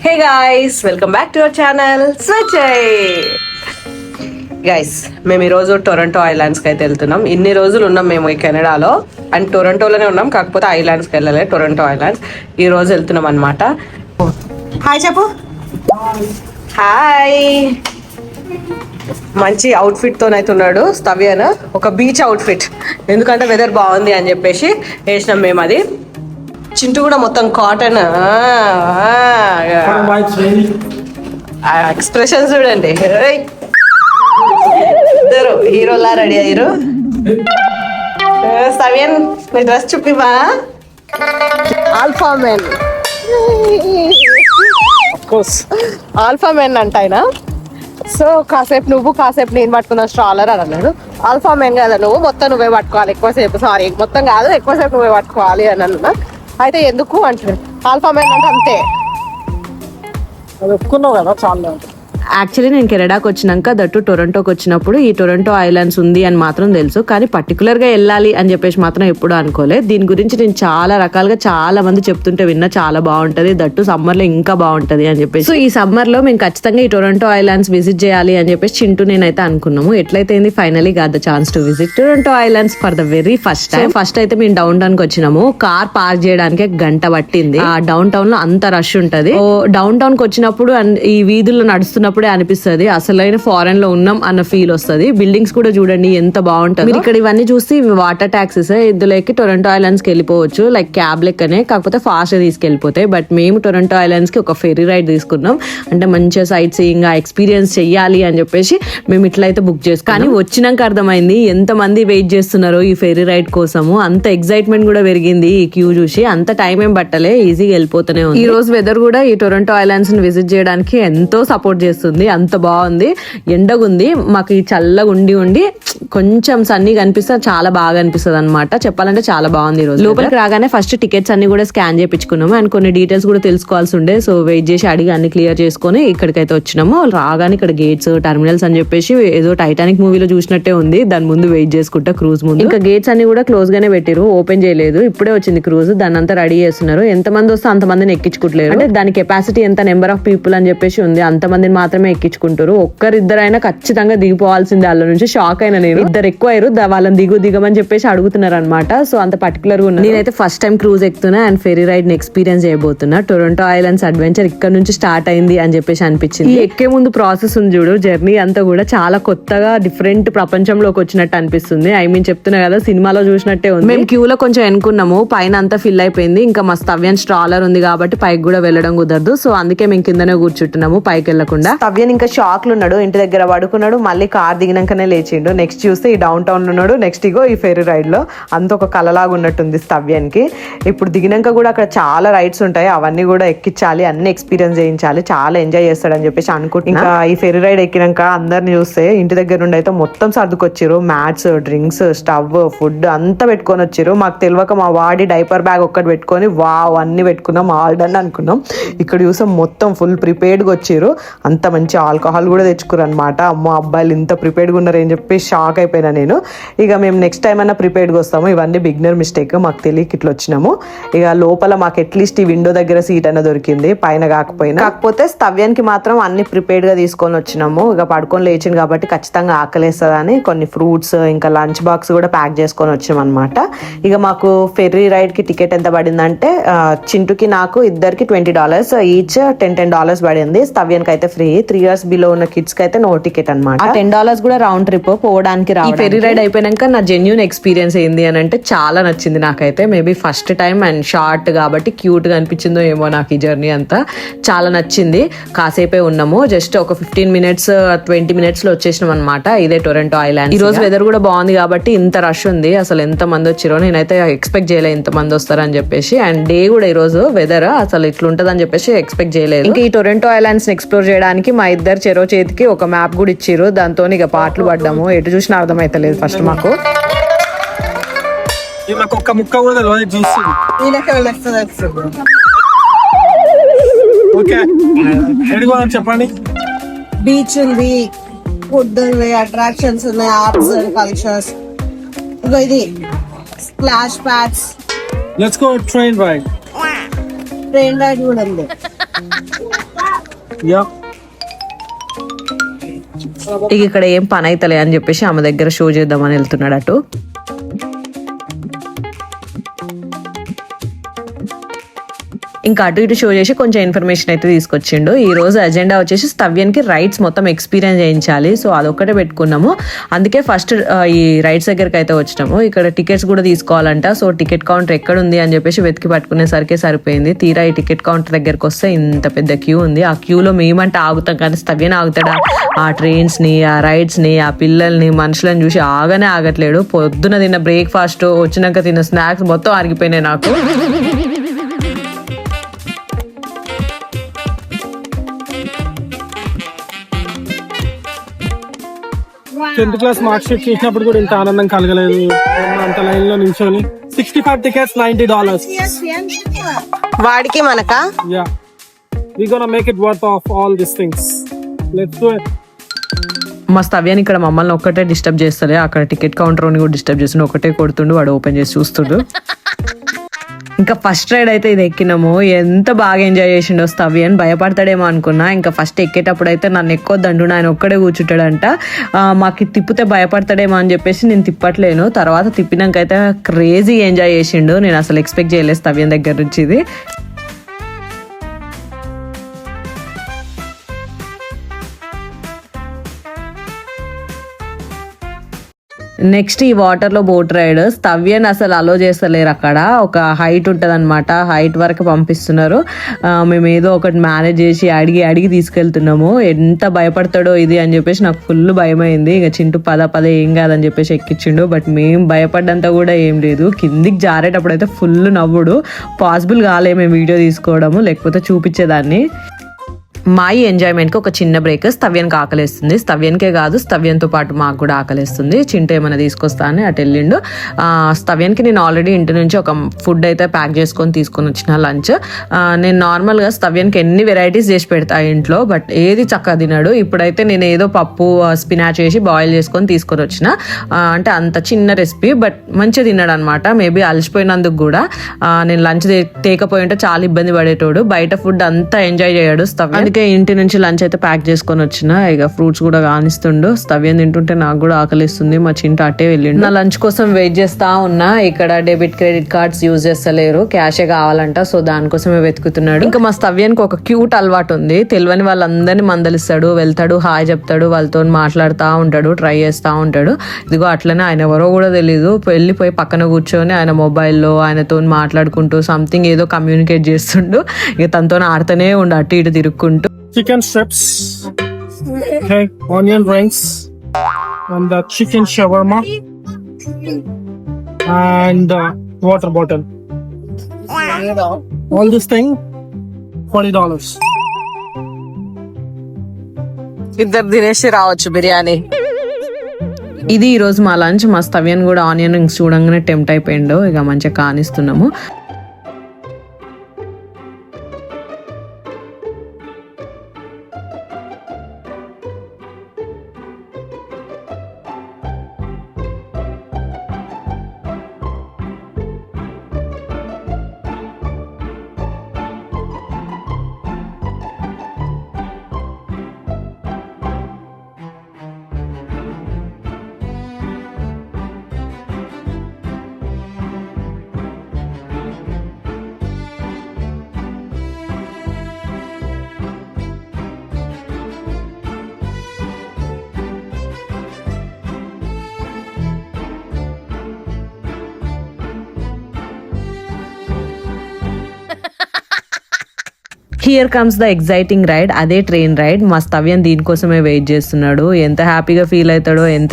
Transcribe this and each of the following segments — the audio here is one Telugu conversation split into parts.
Hey guys, welcome back to our channel స్వచ్ఛై. గైస్, మేము ఈరోజు టొరంటో ఐలాండ్స్కి అయితే వెళ్తున్నాం. ఇన్ని రోజులు ఉన్నాం మేము ఈ కెనడాలో అండ్ టొరంటోలోనే ఉన్నాం, కాకపోతే ఐలాండ్స్కి వెళ్ళలే. టొరంటో ఐలాండ్స్ ఈ రోజు వెళ్తున్నాం అనమాట. హాయ్ చెప్పు. హాయ్. మంచి అవుట్ఫిట్ తోనైతే ఉన్నాడు స్తవ్యన్, ఒక బీచ్ అవుట్ఫిట్, ఎందుకంటే వెదర్ బాగుంది అని చెప్పేసి వేసినాం మేము. అది చింటూ కూడా మొత్తం కాటన్. ఎక్స్ప్రెషన్ చూడండి, ఇద్దరు హీరోలా రెడీ అయ్యారు. స్తవ్యన్, మీ డ్రెస్ చూపివా? ఆల్ఫా మెన్, ఆల్ఫా మెన్ అంట ఆయన. సో కాసేపు నువ్వు, కాసేపు నేను పట్టుకున్నా స్ట్రాలర్ అని అన్నాడు. ఆల్ఫా మెన్ కదా నువ్వు, మొత్తం నువ్వే పట్టుకోవాలి ఎక్కువసేపు. సారీ, మొత్తం కాదు, ఎక్కువసేపు నువ్వే పట్టుకోవాలి అని అన్నా. అయితే ఎందుకు అంటాడు, ఆల్ఫా మెన్ అంటే అంతే. ఒప్పుకున్నావు కదా చాలా. యాక్చువల్లీ నేను కెనడాకి వచ్చినాక దట్టు టొరంటోకి వచ్చినప్పుడు ఈ టొరంటో ఐలాండ్స్ ఉంది అని మాత్రం తెలుసు, కానీ పర్టికులర్గా వెళ్ళాలి అని చెప్పేసి మాత్రం ఎప్పుడు అనుకోలేదు. దీని గురించి నేను చాలా రకాలుగా చాలా మంది చెప్తుంటే విన్నా, చాలా బాగుంటది, దట్టు సమ్మర్లో ఇంకా బాగుంటది అని చెప్పేసి. సో ఈ సమ్మర్లో మేము ఖచ్చితంగా ఈ టొరంటో ఐలాండ్స్ విజిట్ చేయాలి అని చెప్పేసి చింటూ నేనైతే అనుకున్నాము. ఎట్లయితే finally got the chance to visit Toronto islands for the very first time. First అయితే మేము డౌన్ టౌన్ కి వచ్చినాము. కార్ పార్క్ చేయడానికి గంట పట్టింది. ఆ డౌన్ టౌన్ లో అంత రష్ ఉంటది. డౌన్ టౌన్ కి వచ్చినప్పుడు ఈ వీధుల్లో నడుస్తున్నప్పుడే అనిపిస్తుంది అసలైన ఫారెన్ లో ఉన్నాం అన్న ఫీల్ వస్తుంది. బిల్డింగ్స్ కూడా చూడండి ఎంత బాగుంటుంది. ఇక్కడ ఇవన్నీ చూసి వాటర్ టాక్సీస్ ఇందులోకి టొరంటో ఐలాండ్స్ కి వెళ్ళిపోవచ్చు, లైక్ క్యాబ్ లెక్కనే, కాకపోతే ఫాస్ట్ గా తీసుకెళ్లిపోతాయి. బట్ మేము టొరంటో ఐలాండ్స్ కి ఒక ఫెరీ రైడ్ తీసుకున్నాం. అంటే మంచిగా సైట్ సీయింగ్ ఎక్స్పీరియన్స్ చెయ్యాలి అని చెప్పేసి మేము ఇట్లయితే బుక్ చేసుకున్నాం. కానీ వచ్చినాక అర్థమైంది ఎంత మంది వెయిట్ చేస్తున్నారో ఈ ఫెరీ రైడ్ కోసము. అంత ఎక్సైట్మెంట్ కూడా పెరిగింది ఈ క్యూ చూసి. అంత టైం ఏం పట్టలే, ఈజీగా వెళ్ళిపోతూనే ఉంది. ఈ రోజు వెదర్ కూడా ఈ టొరంటో ఐలాండ్స్ ని విజిట్ చేయడానికి ఎంతో సపోర్ట్ చేస్తుంది. అంత బాగుంది, ఎండగుంది, మాకు ఈ చల్లగా ఉండి కొంచెం సన్నీ కనిపిస్తే చాలా బాగా అనిపిస్తుంది అనమాట. చెప్పాలంటే చాలా బాగుంది. ఈ రోజు లోపలికి రాగానే ఫస్ట్ టికెట్స్ అన్ని కూడా స్కాన్ చేయించుకున్నాము అండ్ కొన్ని డీటెయిల్స్ కూడా తెలుసుకోవాల్సి ఉండే. సో వెయిట్ చేసి అడిగి అన్ని క్లియర్ చేసుకుని ఇక్కడికైతే వచ్చినాము. రాగానే ఇక్కడ గేట్స్, టర్మినల్స్ అని చెప్పేసి ఏదో టైటానిక్ మూవీలో చూసినట్టే ఉంది. దాని ముందు వెయిట్ చేసుకుంటా క్రూజ్ ముందు. ఇంకా గేట్స్ అన్ని కూడా క్లోజ్ గానే పెట్టారు, ఓపెన్ చేయలేదు. ఇప్పుడే వచ్చింది క్రూజ్, దాన్ని అంతా రెడీ చేస్తున్నారు. ఎంత మంది వస్తే అంత మందిని ఎక్కించుకుంటలేరు. అంటే దాని కెపాసిటీ ఎంత, నెంబర్ ఆఫ్ పీపుల్ అని చెప్పేసి ఉంది, అంత మందిని మాత్రమే ఎక్కించుకుంటారు. ఒక్కరిద్దరైనా ఖచ్చితంగా దిగిపోవాల్సిందే. వాళ్ళ నుంచి షాక్ అయినా నేను. ఇద్దరు ఎక్కువ అయ్యారు, వాళ్ళని దిగమని చెప్పేసి అడుగుతున్నారు అనమాట. సో అంత పర్టికులర్ గా ఉన్నారు. నేనైతే ఫస్ట్ టైం క్రూజ్ ఎక్కుతున్నా అండ్ ఫెరీ రైడ్ ని ఎక్స్పీరియన్స్ చేయబోతున్నా. టొరంటో ఐలాండ్స్ అడ్వెంచర్ ఇక్కడ నుంచి స్టార్ట్ అయింది అని చెప్పేసి అనిపించింది. ఎక్కే ముందు ప్రాసెస్ ఉంది చూడు, జర్నీ అంతా కూడా చాలా కొత్తగా డిఫరెంట్ ప్రపంచంలోకి వచ్చినట్టు అనిపిస్తుంది. ఐ మీన్ చెప్తున్నా కదా, సినిమాలో చూసినట్టే ఉంది. మేము క్యూలో కొంచెం ఎన్నుకున్నాము, పైన అంతా ఫిల్ అయిపోయింది. ఇంకా మా స్తవ్యన్ స్ట్రాలర్ ఉంది కాబట్టి పైకి కూడా వెళ్ళడం కుదరదు. సో అందుకే మేము కిందనే కూర్చుంటున్నాము, పైకి వెళ్లకుండా. స్తవ్యన్ ఇంకా షాక్ లో ఉన్నాడు, ఇంటి దగ్గర పడుకున్నాడు. మళ్ళీ కార్ దిగినాకనే లేచిండు. నెక్స్ట్ చూస్తే ఈ డౌన్ టౌన్ లో ఉన్నాడు. నెక్స్ట్ ఇగో ఈ ఫెరీ రైడ్ లో అంత ఒక కలలాగా ఉన్నట్టుంది స్తవ్యానికి. ఇప్పుడు దిగినాక కూడా అక్కడ చాలా రైడ్స్ ఉంటాయి, అవన్నీ కూడా ఎక్కించాలి, అన్ని ఎక్స్పీరియన్స్ చేయించాలి. చాలా ఎంజాయ్ చేస్తాడని చెప్పేసి అనుకుంటున్నా. ఇంకా ఈ ఫెరీ రైడ్ ఎక్కినాక అందరిని చూస్తే ఇంటి దగ్గర నుండి అయితే మొత్తం సర్దుకొచ్చారు. మ్యాట్స్, డ్రింక్స్, స్టవ్, ఫుడ్ అంతా పెట్టుకొని వచ్చారు. మాకు తెలియక మా వాడి డైపర్ బ్యాగ్ ఒక్కటి పెట్టుకొని వావ్ అన్ని పెట్టుకున్నాం, ఆల్ డన్ అనుకున్నాం. ఇక్కడ చూసాం మొత్తం ఫుల్ ప్రిపేర్డ్ గా వచ్చారు. అంత మంచి ఆల్కహాల్ కూడా తెచ్చుకున్నారు అనమాట. అమ్మో, అబ్బాయిలు ఇంత ప్రిపేర్డ్గా ఉన్నారు అని చెప్పి షాక్ అయిపోయినా నేను. ఇక మేము నెక్స్ట్ టైం అన్నా ప్రిపేర్డ్గా వస్తాము. ఇవన్నీ బిగినర్ మిస్టేక్, మాకు తెలియక ఇట్లా వచ్చినాము. ఇక లోపల మాకు అట్లీస్ట్ ఈ విండో దగ్గర సీట్ అయినా దొరికింది, పైన కాకపోతే స్తవ్యానికి మాత్రం అన్ని ప్రిపేర్డ్గా తీసుకొని వచ్చినాము. ఇక పడుకొని లేచింది కాబట్టి ఖచ్చితంగా ఆకలేస్తుందని కొన్ని ఫ్రూట్స్ ఇంకా లంచ్ బాక్స్ కూడా ప్యాక్ చేసుకొని వచ్చాం అనమాట. ఇక మాకు ఫెర్రీ రైడ్ కి టికెట్ ఎంత పడిందంటే చింటుకి నాకు ఇద్దరికి $20 ఈచ్, $10 పడింది. స్తవ్యానికి అయితే ఫ్రీ. 3 years బిలో ఉన్న కిడ్స్ కి అయితే నో టికెట్ అనమాట. $10 కూడా రౌండ్ ట్రిప్ పోవడానికి. ఈ ఫెరీ రైడ్ అయిపోయినాక నా జెన్యూన్ ఎక్స్పీరియన్స్ ఏంది అని అంటే చాలా నచ్చింది నాకైతే. Maybe first time and short కాబట్టి క్యూట్ గా అనిపించిందో ఏమో నాకు ఈ జర్నీ అంతా. చాలా నచ్చింది. కాసేపే ఉన్నాము, జస్ట్ ఒక 15 minutes 20 minutes లో వచ్చేసినాం అనమాట. ఇదే టొరంటో ఐలాండ్. ఈ రోజు వెదర్ కూడా బాగుంది కాబట్టి ఇంత రష్ ఉంది. అసలు ఎంత మంది వచ్చిరో నేనైతే ఎక్స్పెక్ట్ చేయలేదు ఇంత మంది వస్తారని చెప్పేసి. అండ్ డే కూడా ఈ రోజు వెదర్ అసలు ఇట్లుంటదని చెప్పేసి ఎక్స్పెక్ట్ చేయలేదు. ఇంకా ఈ టొరంటో ఐలాండ్స్ ఎక్స్ప్లోర్ చేయడానికి మా ఇద్దరు చెరో చేతికి ఒక మ్యాప్ కూడా ఇచ్చిరు. దాంతో ఇక పాటలు పడ్డాము, ఎటు చూసినా అర్థమైతలేదు ఫస్ట్ మాకు. ఒక్క ముక్క కూడా చెప్పండి. బీచ్ ఉంది, ఫుడ్ ఉంది, అట్రాక్షన్స్ ఉన్నాయి, ఆర్ట్స్ అండ్ కల్చర్స్. ఇది splash pads. Let's go train ride. Train ride కూడా ఉంది. Yeah. ఇక ఇక్కడ ఏం పని అయితలే అని చెప్పేసి ఆమె దగ్గర షో చేద్దామని వెళ్తున్నాడు అటు. ఇంకా అటు ఇటు షో చేసి కొంచెం ఇన్ఫర్మేషన్ అయితే తీసుకొచ్చిండు. ఈ రోజు అజెండా వచ్చేసి స్తవ్యానికి రైడ్స్ మొత్తం ఎక్స్పీరియన్స్ చేయించాలి. సో అదొక్కటే పెట్టుకున్నాము. అందుకే ఫస్ట్ ఈ రైడ్స్ దగ్గరికి అయితే వచ్చినాము. ఇక్కడ టికెట్స్ కూడా తీసుకోవాలంట. సో టికెట్ కౌంటర్ ఎక్కడ ఉంది అని చెప్పేసి వెతికి పట్టుకునేసరికి సరిపోయింది. తీరా ఈ టికెట్ కౌంటర్ దగ్గరకు వస్తే ఇంత పెద్ద క్యూ ఉంది. ఆ క్యూలో మేమంటే ఆగుతాం కానీ స్తవ్యని ఆగుతాడా? ఆ ట్రైన్స్ ని, ఆ రైడ్స్ ని, ఆ పిల్లల్ని, మనుషులను చూసి ఆగనే ఆగట్లేడు. పొద్దున తిన్న బ్రేక్ఫాస్ట్, వచ్చినాక తిన్న స్నాక్స్ మొత్తం ఆగిపోయినాయి నాకు. 10th క్లాస్ మార్క్ షీట్ చేసినప్పుడు కూడా ఇంత ఆనందం కలగలేదు. అంత లైన్ లో నిల్చొని 65 tickets, $90. వాడికి మనకా? Yeah, we gonna make it worth of all these things. Let's do it. మా స్తవ్యాన్ని ఇక్కడ మమ్మల్ని ఒక్కటే డిస్టర్బ్ చేస్తలే, అక్కడ టికెట్ కౌంటర్ కూడా డిస్టర్బ్ చేస్తుండు. ఒకటే కొడుతుండు, వాడు ఓపెన్ చేసి చూస్తుండు. ఇంకా ఫస్ట్ రైడ్ అయితే ఇది ఎక్కినాము. ఎంత బాగా ఎంజాయ్ చేసిండో స్తవ్యన్. భయపడతాడేమో అనుకున్నా. ఇంకా ఫస్ట్ ఎక్కేటప్పుడు అయితే నన్ను ఎక్కొద్దండు, ఆయన ఒక్కడే కూర్చుంటాడంట. మాకు తిప్పితే భయపడతాడేమో అని చెప్పేసి నేను తిప్పట్లేను. తర్వాత తిప్పినాకైతే క్రేజీ ఎంజాయ్ చేసిండు. నేను అసలు ఎక్స్పెక్ట్ చేయలేదు స్తవ్యన్ దగ్గర నుంచి ఇది. నెక్స్ట్ ఈ వాటర్ లో బోట్ రైడ్. స్తవ్యన్ అసలు అలో చేస్తలేరు. అక్కడ ఒక హైట్ ఉంటది అనమాట, హైట్ వరకు పంపిస్తున్నారు. మేము ఏదో ఒకటి మేనేజ్ చేసి అడిగి తీసుకెళ్తున్నాము. ఎంత భయపడతాడో ఇది అని చెప్పేసి నాకు ఫుల్ భయమైంది. ఇక చింటూ పద ఏం కాదని చెప్పేసి ఎక్కించిండు. బట్ మేము భయపడ్డంత కూడా ఏం లేదు. కిందికి జారేటప్పుడు అయితే ఫుల్ నవ్వుడు. పాసిబుల్ కాలే మేము వీడియో తీసుకోవడము, లేకపోతే చూపించేదాన్ని. మా ఈ ఎంజాయ్మెంట్కి ఒక చిన్న బ్రేక్. స్తవ్యానికి ఆకలేస్తుంది. స్తవ్యానికే కాదు, స్తవ్యంతో పాటు మాకు కూడా ఆకలేస్తుంది. చింటూ ఏమైనా తీసుకొస్తా అని అటు వెళ్ళిండు. స్తవ్యానికి నేను ఆల్రెడీ ఇంటి నుంచి ఒక ఫుడ్ అయితే ప్యాక్ తీసుకొని వచ్చిన లంచ్. నేను నార్మల్గా స్తవ్యానికి ఎన్ని వెరైటీస్ చేసి పెడతా ఇంట్లో, బట్ ఏది చక్కగా తినాడు. ఇప్పుడైతే నేను ఏదో పప్పు స్పినాచ్ వేసి బాయిల్ తీసుకొని వచ్చిన. అంటే అంత చిన్న రెసిపీ, బట్ మంచిగా తిన్నాడు అనమాట. మేబీ అలసిపోయినందుకు కూడా. నేను లంచ్ తేకపోయి ఉంటే చాలా ఇబ్బంది పడేటోడు. బయట ఫుడ్ అంతా ఎంజాయ్ చేయడు స్తవ్యం. ఇంటి నుంచి లంచ్ అయితే ప్యాక్ చేసుకొని వచ్చిన. ఇక ఫ్రూట్స్ కూడా కానిస్తుండు. స్తవ్యం తింటుంటే నాకు కూడా ఆకలిస్తుంది. మా చింటూ అట్టే వెళ్ళిండు. నా లంచ్ కోసం వెయిట్ చేస్తా ఉన్నా. ఇక్కడ డెబిట్ క్రెడిట్ కార్డ్స్ యూజ్ చేస్తలేరు, క్యాషే కావాలంట. సో దానికోసమే వెతుకుతున్నాడు. ఇంకా మా స్తవ్యానికి ఒక క్యూట్ అలవాటు ఉంది. తెలియని వాళ్ళందరినీ మందలిస్తాడు, వెళ్తాడు, హాయ్ చెప్తాడు, వాళ్ళతో మాట్లాడుతూ ఉంటాడు, ట్రై చేస్తూ ఉంటాడు. ఇదిగో అట్లనే ఆయన ఎవరో కూడా తెలీదు, వెళ్ళిపోయి పక్కన కూర్చొని ఆయన మొబైల్లో ఆయనతో మాట్లాడుకుంటూ సంథింగ్ ఏదో కమ్యూనికేట్ చేస్తుండు. ఇక తనతో ఆడుతూనే ఉండు, అటు ఇటు తిరుక్కుంటూ. Chicken strips, okay, onion rings, and the chicken shawarma, and water bottle. All this thing, $40. ఇద్దరు తినేసి రావచ్చు బిర్యానీ. ఇది ఈ రోజు మా లంచ్. మా స్తవ్యన్ కూడా ఆనియన్ రింగ్స్ చూడంగానే టెంప్ట్ అయిపోయిండు. ఇక మంచిగా కానిస్తున్నాము. Here comes the exciting ride. అదే ట్రైన్ రైడ్. మా స్తవ్యం దీనికోసమే వెయిట్ చేస్తున్నాడు. ఎంత హ్యాపీగా ఫీల్ అవుతాడో, ఎంత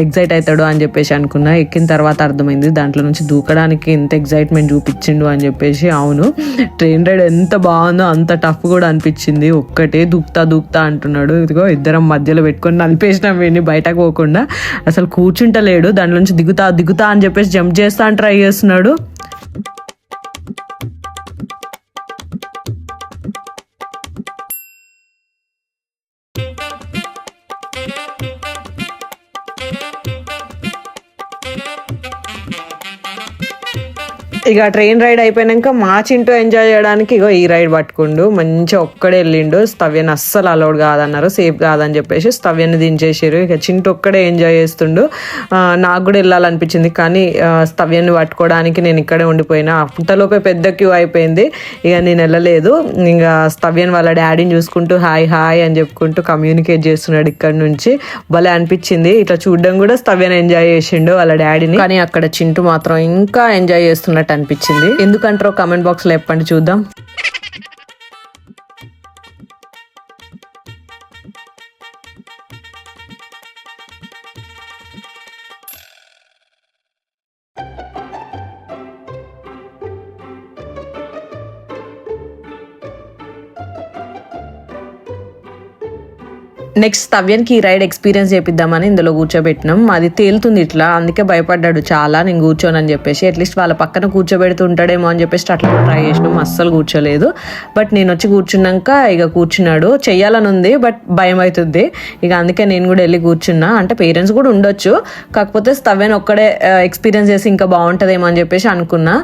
ఎగ్జైట్ అవుతాడో అని చెప్పేసి అనుకున్నా. ఎక్కిన తర్వాత అర్థమైంది దాంట్లో నుంచి దూకడానికి ఎంత ఎగ్జైట్మెంట్ చూపించిండు అని చెప్పేసి. అవును, ట్రైన్ రైడ్ ఎంత బాగుందో అంత టఫ్ కూడా అనిపించింది. ఒక్కటే దూకుతా అంటున్నాడు. ఇదిగో ఇద్దరం మధ్యలో పెట్టుకొని నలిపేసినాం వీడిని బయటకు పోకుండా. అసలు కూర్చుంటలేడు. దాంట్లో నుంచి దిగుతా అని చెప్పేసి జంప్ చేస్తా అని ట్రై చేస్తున్నాడు. ఇక ట్రైన్ రైడ్ అయిపోయినాక మా చింటూ ఎంజాయ్ చేయడానికి ఇగో ఈ రైడ్ పట్టుకుండు. మంచిగా ఒక్కడే వెళ్ళిండు. స్తవ్యని అస్సలు అలౌడ్ కాదన్నారు, సేఫ్ కాదని చెప్పేసి స్తవ్యని దించేసారు. ఇక చింటూ ఒక్కడే ఎంజాయ్ చేస్తుండు. నాకు కూడా వెళ్ళాలనిపించింది, కానీ స్తవ్యాన్ని పట్టుకోవడానికి నేను ఇక్కడే ఉండిపోయినా. అంతలోపే పెద్ద క్యూ అయిపోయింది, ఇక నేను వెళ్ళలేదు. ఇంకా స్తవ్యన్ వాళ్ళ డాడీని చూసుకుంటూ హాయ్ హాయ్ అని చెప్పుకుంటూ కమ్యూనికేట్ చేస్తున్నాడు ఇక్కడ నుంచి. భలే అనిపించింది. ఇట్లా చూడడం కూడా స్తవ్యన్ ఎంజాయ్ చేసిండు వాళ్ళ డాడీని. కానీ అక్కడ చింటూ మాత్రం ఇంకా ఎంజాయ్ చేస్తున్నట్టు అనిపించింది. ఎందుకంటారో కామెంట్ బాక్స్ లో చెప్పండి చూద్దాం. నెక్స్ట్ స్తవ్యానికి ఈ రైడ్ ఎక్స్పీరియన్స్ చేపిద్దామని ఇందులో కూర్చోబెట్టినాం. అది తేలుతుంది ఇట్లా, అందుకే భయపడ్డాడు చాలా నేను కూర్చోనని చెప్పేసి. అట్లీస్ట్ వాళ్ళ పక్కన కూర్చోబెడుతుంటాడేమో అని చెప్పేసి అట్లా ట్రై చేసినాం. అస్సలు కూర్చోలేదు. బట్ నేను వచ్చి కూర్చున్నాక ఇక కూర్చున్నాడు. చెయ్యాలని ఉంది బట్ భయం అవుతుంది. ఇక అందుకే నేను కూడా వెళ్ళి కూర్చున్నా. అంటే పేరెంట్స్ కూడా ఉండొచ్చు, కాకపోతే స్తవ్యాన్ని ఒక్కడే ఎక్స్పీరియన్స్ చేసి ఇంకా బాగుంటుందేమో అని చెప్పేసి అనుకున్నా.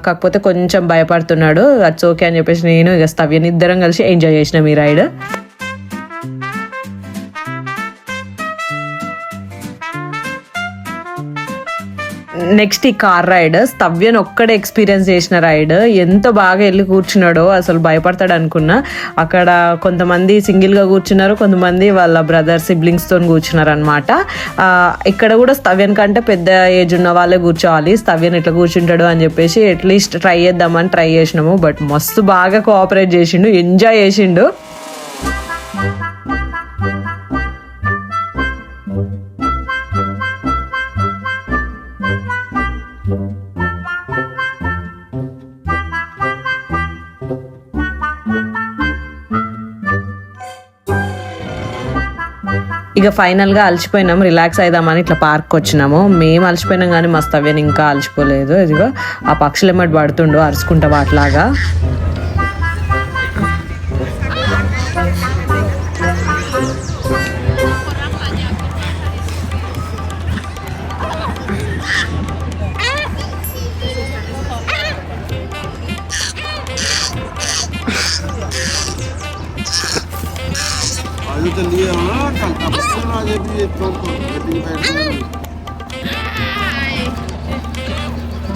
కాకపోతే కొంచెం భయపడుతున్నాడు. అట్స్ ఓకే అని చెప్పేసి నేను ఇక స్తవ్యాన్ని ఇద్దరం కలిసి ఎంజాయ్ చేసినాం ఈ రైడ్. నెక్స్ట్ ఈ కార్ రైడ్ స్తవ్యన్ ఒక్కడే ఎక్స్పీరియన్స్ చేసిన రైడ్. ఎంత బాగా వెళ్ళి కూర్చున్నాడో, అసలు భయపడతాడు అనుకున్నా. అక్కడ కొంతమంది సింగిల్ గా కూర్చున్నారు, కొంతమంది వాళ్ళ బ్రదర్ సిబ్లింగ్స్ తో కూర్చున్నారు అనమాట. ఇక్కడ కూడా స్తవ్యన్ కంటే పెద్ద ఏజ్ ఉన్న వాళ్ళే కూర్చోవాలి. స్తవ్యన్ ఇట్లా కూర్చుంటాడు అని చెప్పేసి అట్లీస్ట్ ట్రై చేద్దామని ట్రై చేసినాము. బట్ మస్తు బాగా కోఆపరేట్ చేసిండు, ఎంజాయ్ చేసిండు. ఇక ఫైనల్ గా అలసిపోయినాం, రిలాక్స్ అయిదామని ఇట్లా పార్క్ వచ్చినాము. మేము అలసిపోయినాం కానీ మా స్తవ్యన్ ఇంకా అలసిపోలేదు. ఇదిగో ఆ పక్షులు ఎమ్మటి పడుతుండో అరుచుకుంటా వాటిలాగా.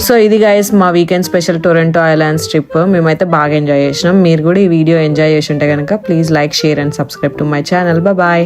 సో ఇది గైస్ మా weekend special Toronto islands trip. మేమైతే బాగా ఎంజాయ్ చేసినాం. మీరు కూడా ఈ వీడియో ఎంజాయ్ చేసి ఉంటే కనుక please like, share and subscribe to my channel. Bye.